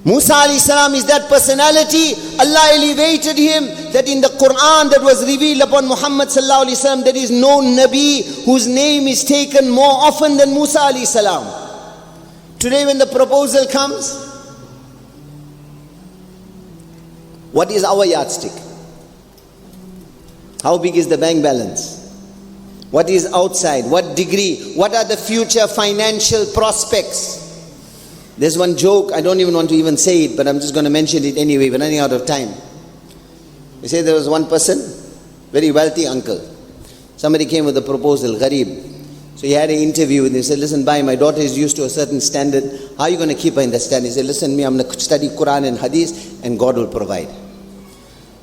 Musa alayhi salam is that personality. Allah elevated him, that in the Quran that was revealed upon Muhammad sallallahu alayhi wasallam, there is no Nabi whose name is taken more often than Musa alayhi salam. Today when the proposal comes, what is our yardstick? How big is the bank balance? What is outside? What degree? What are the future financial prospects? There's one joke, I don't even want to even say it, but I'm just going to mention it anyway, we're running out of time. They say there was one person, very wealthy uncle. Somebody came with a proposal, Gharib. So he had an interview with him. He said, listen, bhai, my daughter is used to a certain standard. How are you going to keep her in that standard? He said, listen, I'm going to study Quran and Hadith and God will provide.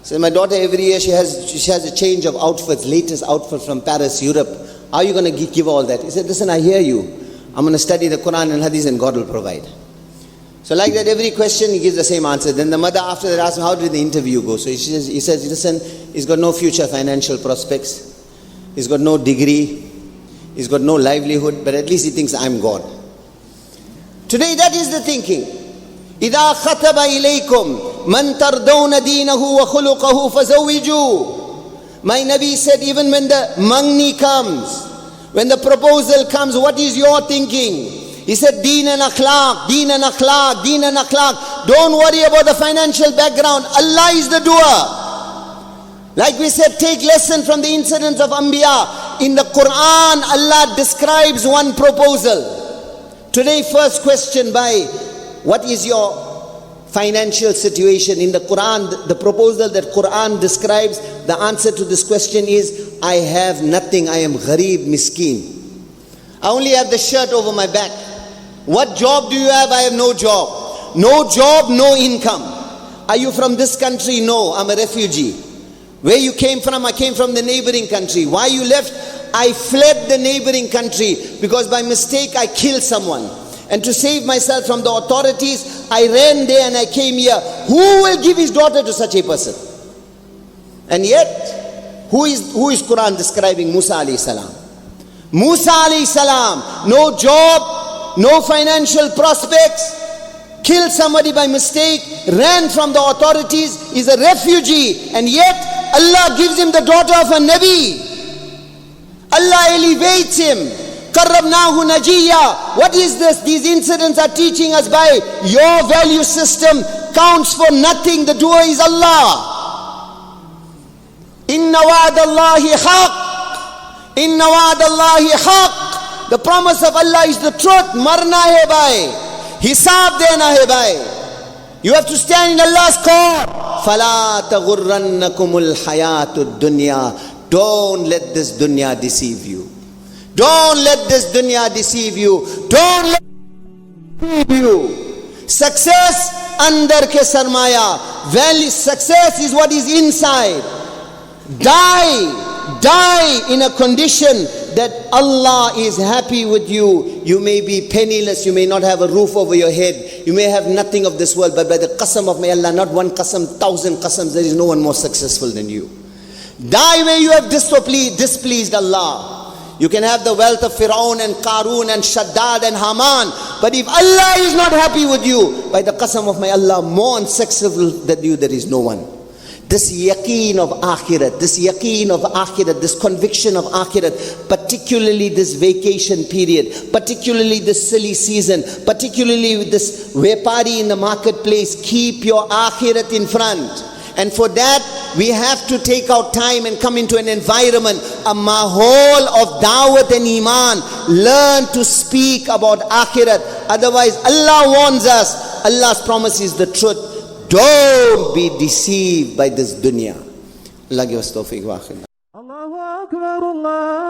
So my daughter every year, she has a change of outfits, latest outfit from Paris, Europe. How are you going to give all that? He said, listen, I hear you. I'm going to study the Quran and Hadith and God will provide. So like that, every question he gives the same answer. Then the mother after that asks him, how did the interview go? So he says, listen, he's got no future financial prospects. He's got no degree. He's got no livelihood. But at least he thinks, I'm God. Today that is the thinking. إِذَا خَتَبَ إِلَيْكُمْ مَنْ تَرْدَوْنَ دِينَهُ وَخُلُقَهُ فَزَوِّجُوا. My Nabi said, even when the mangni comes, when the proposal comes, what is your thinking? He said, deen and akhlaq, deen and akhlaq, deen and akhlaq. Don't worry about the financial background. Allah is the doer. Like we said, take lesson from the incidents of Anbiya. In the Quran, Allah describes one proposal. Today, first question by, what is your financial situation? In the Quran, the proposal that Quran describes, the answer to this question is, I have nothing. I am gharib, miskin. I only have the shirt over my back. What job do you have? I have no job. No job, no income. Are you from this country? No, I'm a refugee. Where you came from? I came from the neighboring country. Why you left? I fled the neighboring country because by mistake I killed someone. And to save myself from the authorities, I ran there and I came here. Who will give his daughter to such a person? And yet, who is Quran describing? Musa alayhi salam. Musa alayhi salam, no job, no financial prospects, killed somebody by mistake, ran from the authorities, is a refugee, and yet Allah gives him the daughter of a Nabi. Allah elevates him. Qarrabnahu najiya. What is this? These incidents are teaching us by your value system counts for nothing. The doer is Allah. Inna wa'adallahi haq. Inna wa'adallahi haq. The promise of Allah is the truth. Marna hai bhai. Hisab dena hai bhai. You have to stand in Allah's court. Fala taghurrannakumul hayatud dunya. Don't let this dunya deceive you. Don't let this dunya deceive you. Don't let it deceive you. Success andar ke sarmaya. Value, success is what is inside. Die in a condition that Allah is happy with you. You may be penniless, you may not have a roof over your head, you may have nothing of this world, but by the qasam of may Allah, not one qasam, 1,000 qasams, there is no one more successful than you. Die where you have displeased Allah. You can have the wealth of Fir'aun and Qarun and Shaddad and Haman, but if Allah is not happy with you, by the qasam of may Allah, more unsuccessful than you, there is no one. This yaqeen of akhirat, this conviction of akhirat, particularly this vacation period, particularly this silly season, particularly with this vepari in the marketplace, keep your akhirat in front. And for that, we have to take out time and come into an environment, a mahol of dawat and iman. Learn to speak about akhirat. Otherwise, Allah warns us. Allah's promise is the truth. Don't be deceived by this dunya. Allah give us tawfiq wa akhir. Allahu Akbar, Allah.